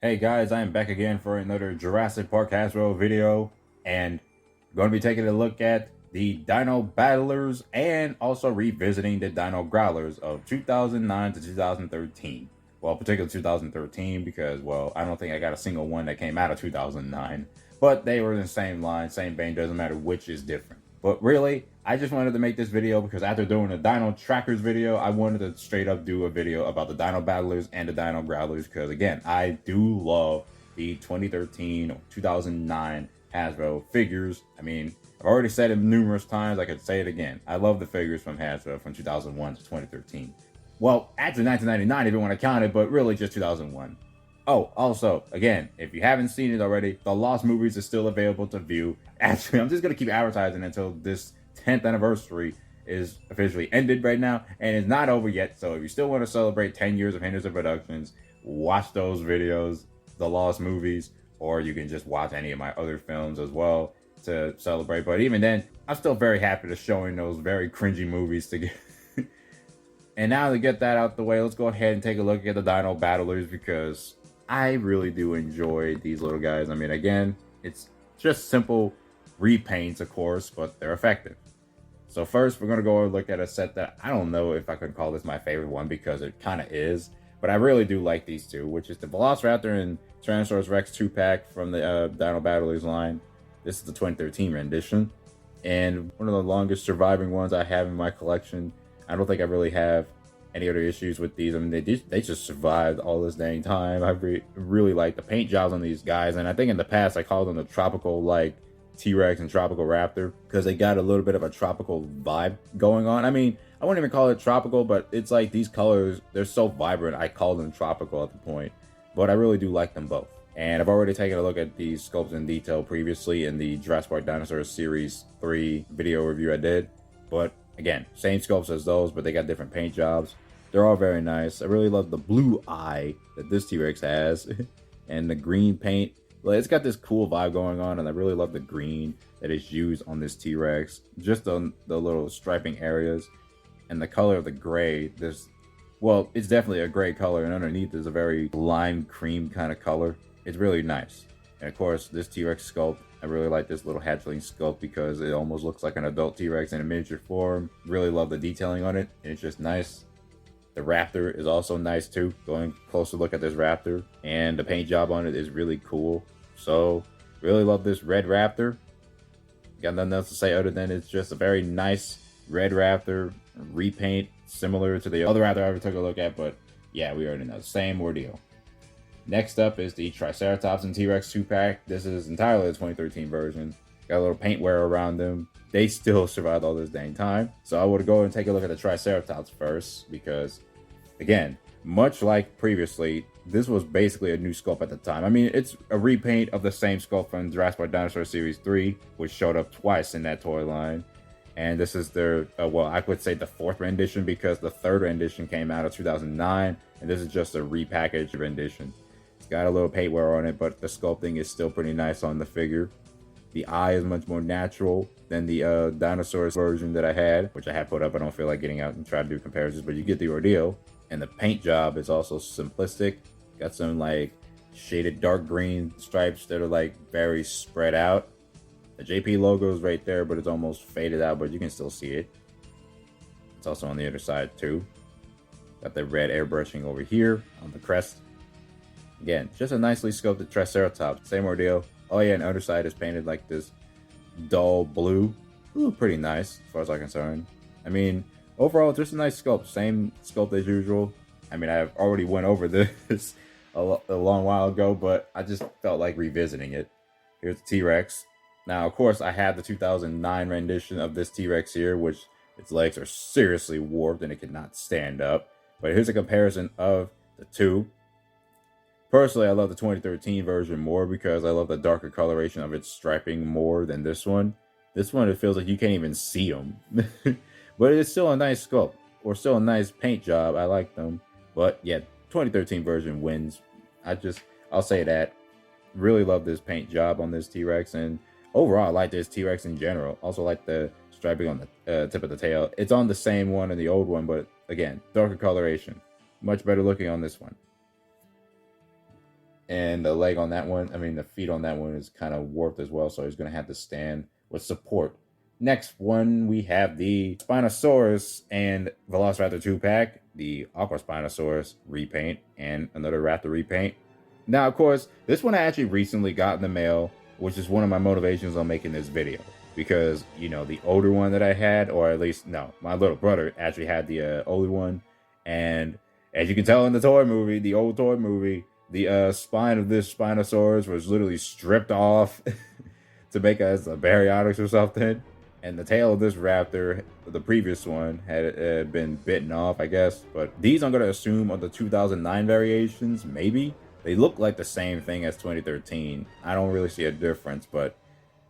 Hey guys, I am back again for another Jurassic Park Hasbro video, and I'm going to be taking a look at the Dino Battlers and also revisiting the Dino Growlers of 2009 to 2013. Well, particularly 2013 because, well, I don't think I got a single one that came out of 2009, but they were in the same line, same vein, doesn't matter which is different. But really, I just wanted to make this video because after doing a Dino Trackers video, I wanted to straight up do a video about the Dino Battlers and the Dino Growlers because, again, I do love the 2013 or 2009 Hasbro figures. I mean, I've already said it numerous times. I could say it again. I love the figures from Hasbro from 2001 to 2013. Well, actually 1999 if you want to count it, but really just 2001. Oh, also, again, if you haven't seen it already, the Lost movies is still available to view. Actually, I'm just going to keep advertising until this 10th anniversary is officially ended right now, and it's not over yet. So if you still want to celebrate 10 years of Henderson Productions, watch those videos, the Lost movies, or you can just watch any of my other films as well to celebrate. But even then, I'm still very happy to showing those very cringy movies together. And now to get that out the way, let's go ahead and take a look at the Dino Battlers because I really do enjoy these little guys. I mean, again, it's just simple repaints, of course, but they're effective. So first, we're going to go and look at a set that I don't know if I could call this my favorite one because it kind of is, but I really do like these two, which is the Velociraptor and Tyrannosaurus Rex 2-pack from the Dino Battlers line. This is the 2013 rendition, and one of the longest surviving ones I have in my collection. I don't think I really have any other issues with these. I mean, they just survived all this dang time. I really like the paint jobs on these guys, and I think in the past I called them the tropical like T-Rex and tropical raptor because they got a little bit of a tropical vibe going on. I mean, I wouldn't even call it tropical, but it's like these colors, they're so vibrant, I call them tropical at the point. But I really do like them both. And I've already taken a look at these sculpts in detail previously in the Jurassic Park Dinosaurs Series 3 video review I did. But again, same sculpts as those, but they got different paint jobs. They're all very nice. I really love the blue eye that this T-Rex has and the green paint. Well, it's got this cool vibe going on, and I really love the green that is used on this T-Rex. Just on the little striping areas and the color of the gray. Well, it's definitely a gray color, and underneath is a very lime cream kind of color. It's really nice. And of course, this T-Rex sculpt, I really like this little hatchling sculpt because it almost looks like an adult T-Rex in a miniature form. Really love the detailing on it, and it's just nice. The Raptor is also nice too. Going closer look at this Raptor, and the paint job on it is really cool. So, really love this red Raptor. Got nothing else to say other than it's just a very nice red Raptor repaint, similar to the other Raptor I ever took a look at, but yeah, we already know the same ordeal. Next up is the Triceratops and T-Rex 2-pack. This is entirely the 2013 version. Got a little paint wear around them. They still survived all this dang time. So I would go and take a look at the Triceratops first because, again, much like previously, this was basically a new sculpt at the time. I mean, it's a repaint of the same sculpt from Jurassic Park Dinosaur Series 3, which showed up twice in that toy line. And this is their, well, I would say the 4th rendition because the 3rd rendition came out of 2009, and this is just a repackaged rendition. It's got a little paint wear on it, but the sculpting is still pretty nice on the figure. The eye is much more natural than the dinosaurs version that I had, which I have put up. I don't feel like getting out and try to do comparisons, but you get the ordeal. And the paint job is also simplistic. Got some like shaded dark green stripes that are like very spread out. The JP logo is right there, but it's almost faded out, but you can still see it. It's also on the other side too. Got the red airbrushing over here on the crest. Again, just a nicely sculpted Triceratops. Same ordeal. Oh yeah, and the other side is painted like this dull blue. Ooh, pretty nice as far as I'm concerned. I mean, overall, just a nice sculpt. Same sculpt as usual. I mean, I've already went over this a long while ago, but I just felt like revisiting it. Here's the T-Rex. Now, of course, I have the 2009 rendition of this T-Rex here, which its legs are seriously warped and it cannot stand up. But here's a comparison of the two. Personally, I love the 2013 version more because I love the darker coloration of its striping more than this one. This one, it feels like you can't even see them. But it's still a nice sculpt, or still a nice paint job. I like them. But yeah, 2013 version wins. I'll say that. Really love this paint job on this T-Rex, and overall, I like this T-Rex in general. Also like the striping on the tip of the tail. It's on the same one in the old one, but again, darker coloration. Much better looking on this one. And the leg on that one, I mean, the feet on that one is kind of warped as well, so he's going to have to stand with support. Next one, we have the Spinosaurus and Velociraptor 2-pack, the Aqua Spinosaurus repaint, and another Raptor repaint. Now, of course, this one I actually recently got in the mail, which is one of my motivations on making this video. Because, you know, the older one that I had, or at least, no, my little brother actually had the older one. And as you can tell in the toy movie, the old toy movie, the spine of this Spinosaurus was literally stripped off to make us a baryonyx or something. And the tail of this raptor, the previous one, had been bitten off, I guess. But these I'm going to assume are the 2009 variations, maybe. They look like the same thing as 2013. I don't really see a difference, but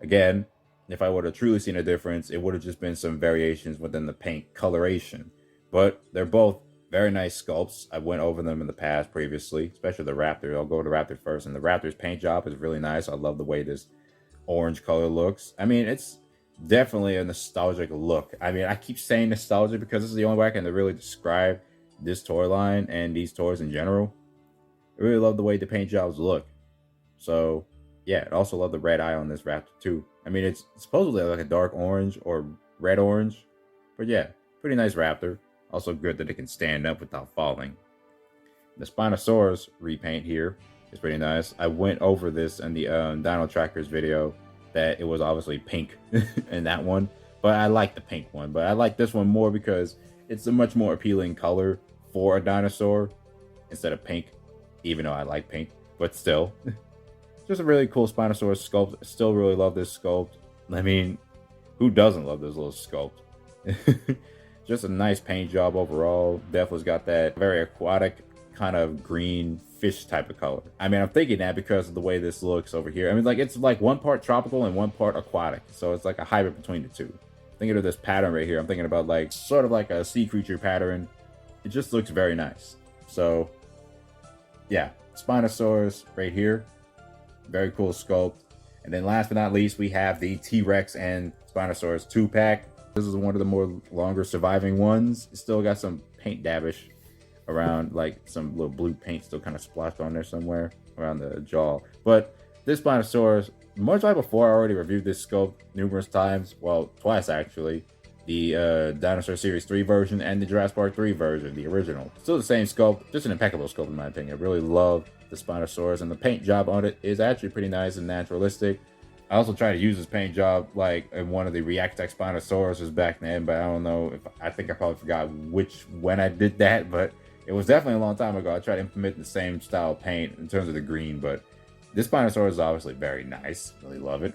again, if I would have truly seen a difference, it would have just been some variations within the paint coloration. But they're both very nice sculpts. I went over them in the past previously, especially the Raptor. I'll go to Raptor first. And the Raptor's paint job is really nice. I love the way this orange color looks. I mean, it's definitely a nostalgic look. I mean, I keep saying nostalgia because this is the only way I can really describe this toy line and these toys in general. I really love the way the paint jobs look. So, yeah, I also love the red eye on this Raptor too. I mean, it's supposedly like a dark orange or red orange. But yeah, pretty nice Raptor. Also good that it can stand up without falling. The Spinosaurus repaint here is pretty nice. I went over this in the Dino Trackers video that it was obviously pink in that one. But I like the pink one. But I like this one more because it's a much more appealing color for a dinosaur instead of pink. Even though I like pink. But still. Just a really cool Spinosaurus sculpt. Still really love this sculpt. I mean, who doesn't love this little sculpt? Just a nice paint job overall. Definitely's got that very aquatic kind of green fish type of color. I mean, I'm thinking that because of the way this looks over here. I mean, like it's like one part tropical and one part aquatic. So it's like a hybrid between the two. Thinking of this pattern right here. I'm thinking about like sort of like a sea creature pattern. It just looks very nice. So yeah, Spinosaurus right here. Very cool sculpt. And then last but not least, we have the T-Rex and Spinosaurus 2-pack. This is one of the more longer surviving ones. It's still got some paint dabbish around, like some little blue paint still kind of splashed on there somewhere around the jaw. But this Spinosaurus, much like before, I already reviewed this sculpt numerous times. Well, twice actually. The Dinosaur Series 3 version and the Jurassic Park 3 version, the original. Still the same sculpt, just an impeccable sculpt in my opinion. I really love the Spinosaurus, and the paint job on it is actually pretty nice and naturalistic. I also tried to use this paint job like in one of the React Tech Spinosauruses back then, but I don't know if I think I probably forgot when I did that, but it was definitely a long time ago. I tried to implement the same style of paint in terms of the green, but this Spinosaurus is obviously very nice. Really love it.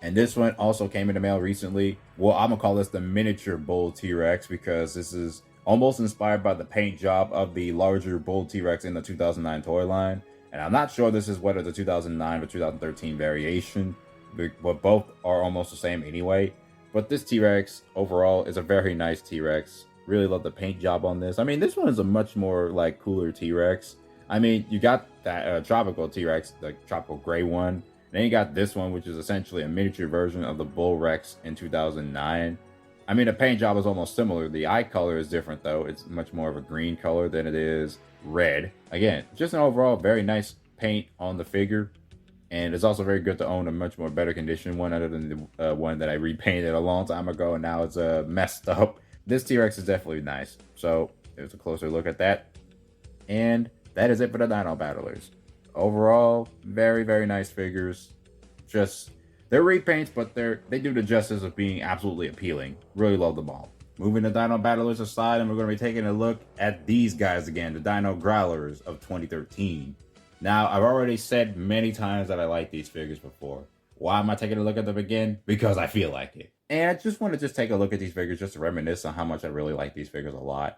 And this one also came in the mail recently. Well, I'm gonna call this the miniature bull T-Rex because this is almost inspired by the paint job of the larger bull T-Rex in the 2009 toy line. And I'm not sure this is whether the 2009 or 2013 variation, but both are almost the same anyway. But this T-Rex overall is a very nice T-Rex. Really love the paint job on this. I mean, this one is a much more like cooler T-Rex. I mean, you got that tropical T-Rex, the tropical gray one. Then you got this one, which is essentially a miniature version of the Bull Rex in 2009. I mean, the paint job is almost similar. The eye color is different, though. It's much more of a green color than it is red. Again, just an overall very nice paint on the figure. And it's also very good to own a much more better condition one other than the one that I repainted a long time ago. And now it's messed up. This T-Rex is definitely nice. So there's a closer look at that. And that is it for the Dino Battlers. Overall, very, very nice figures. Just, they're repaints, but they do the justice of being absolutely appealing. Really love them all. Moving the Dino Battlers aside, and we're going to be taking a look at these guys again, the Dino Growlers of 2013. Now, I've already said many times that I like these figures before. Why am I taking a look at them again? Because I feel like it. And I just want to take a look at these figures just to reminisce on how much I really like these figures a lot.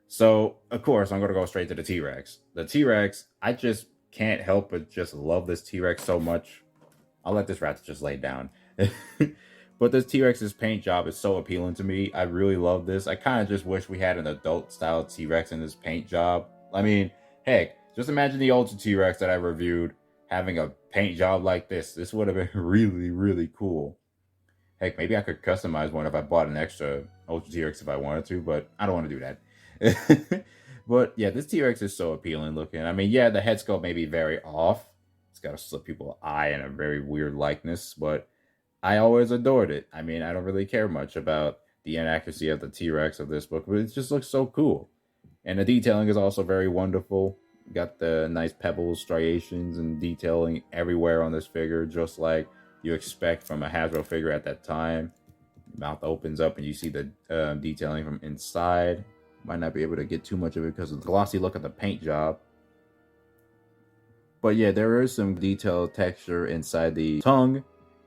So, of course, I'm going to go straight to the T-Rex. The T-Rex, I just can't help but just love this T-Rex so much. I'll let this rat just lay down. But this T-Rex's paint job is so appealing to me. I really love this. I kind of just wish we had an adult style T-Rex in this paint job. I mean, heck, just imagine the Ultra T-Rex that I reviewed having a paint job like this. This would have been really, really cool. Heck, maybe I could customize one if I bought an extra Ultra T-Rex if I wanted to, but I don't want to do that. But yeah, this T-Rex is so appealing looking. I mean, yeah, the head sculpt may be very off. It's got a slip people eye and a very weird likeness, but I always adored it. I mean, I don't really care much about the inaccuracy of the T-Rex of this book, but it just looks so cool. And the detailing is also very wonderful. Got the nice pebbles, striations, and detailing everywhere on this figure, just like you expect from a Hasbro figure at that time. Mouth opens up and you see the detailing from inside. Might not be able to get too much of it because of the glossy look of the paint job. But yeah, there is some detailed texture inside the tongue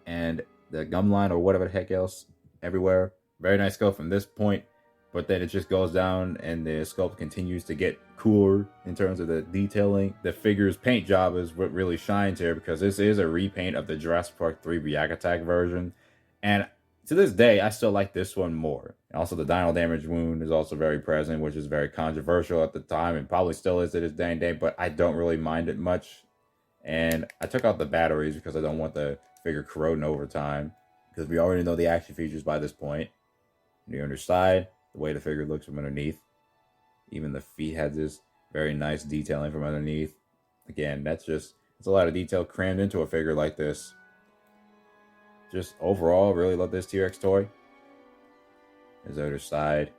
and the gum line or whatever the heck else everywhere. Very nice sculpt from this point, but then it just goes down and the sculpt continues to get cooler in terms of the detailing. The figure's paint job is what really shines here because this is a repaint of the Jurassic Park 3 React Attack version. And to this day, I still like this one more. And also, the dino damage wound is also very present, which is very controversial at the time and probably still is to this day and date, but I don't really mind it much. And I took out the batteries because I don't want the figure corroding over time, because we already know the action features by this point. The underside, the way the figure looks from underneath. Even the feet had this very nice detailing from underneath. Again, it's a lot of detail crammed into a figure like this. Just overall, really love this T-Rex toy. His other side.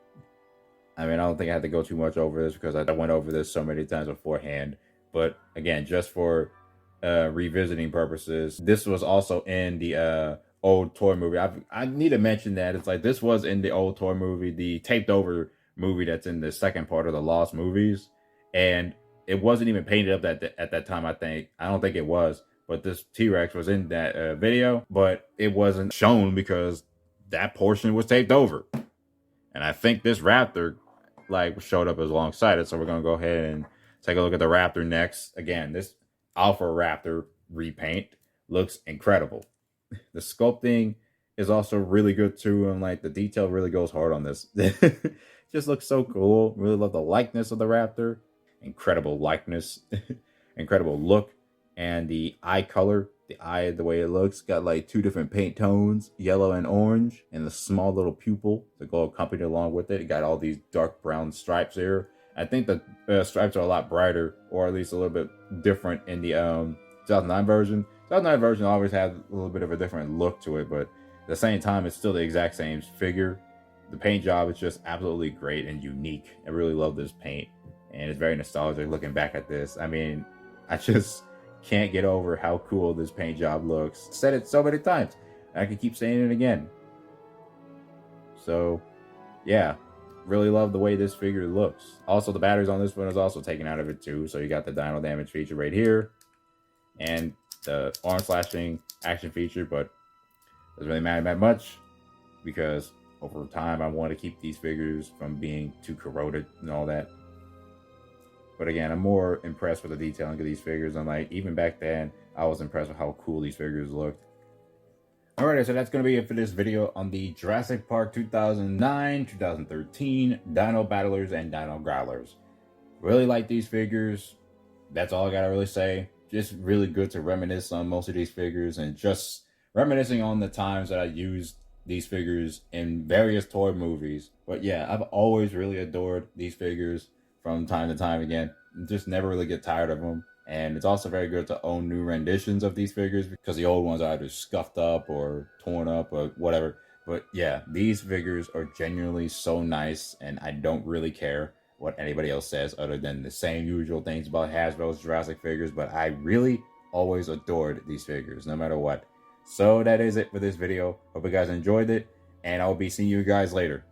I mean, I don't think I had to go too much over this because I went over this so many times beforehand. But again, just for revisiting purposes, this was also in the old toy movie. I need to mention that it's like this was in the old toy movie, the taped over movie that's in the second part of the Lost movies, and it wasn't even painted up at that time. I don't think it was, but this T-Rex was in that video, but it wasn't shown because that portion was taped over. And I think this Raptor like showed up as alongside it, so we're gonna go ahead and take a look at the Raptor next. Again, this Alpha Raptor repaint looks incredible. The sculpting is also really good too, and like the detail really goes hard on this. Just looks so cool. Really love the likeness of the Raptor. Incredible likeness, incredible look, and the eye color. The eye, the way it looks, got like two different paint tones, yellow and orange, and the small little pupil to go accompany along with it. It got all these dark brown stripes here. I think the stripes are a lot brighter, or at least a little bit different in the 2009 version. 2009 version always had a little bit of a different look to it, but at the same time, it's still the exact same figure. The paint job is just absolutely great and unique. I really love this paint, and it's very nostalgic looking back at this. I mean, I just can't get over how cool this paint job looks. I said it so many times, and I can keep saying it again. So, yeah. Really love the way this figure looks. Also, the batteries on this one is also taken out of it too. So you got the dino damage feature right here, and the arm slashing action feature, but doesn't really matter that much because over time I want to keep these figures from being too corroded and all that. But again, I'm more impressed with the detailing of these figures. And like even back then, I was impressed with how cool these figures looked. Alright, so that's going to be it for this video on the Jurassic Park 2009, 2013 Dino Battlers and Dino Growlers. Really like these figures. That's all I got to really say. Just really good to reminisce on most of these figures and just reminiscing on the times that I used these figures in various toy movies. But yeah, I've always really adored these figures from time to time again. Just never really get tired of them. And it's also very good to own new renditions of these figures because the old ones are either scuffed up or torn up or whatever. But yeah, these figures are genuinely so nice, and I don't really care what anybody else says other than the same usual things about Hasbro's Jurassic figures, but I really always adored these figures no matter what. So that is it for this video. Hope you guys enjoyed it, and I'll be seeing you guys later.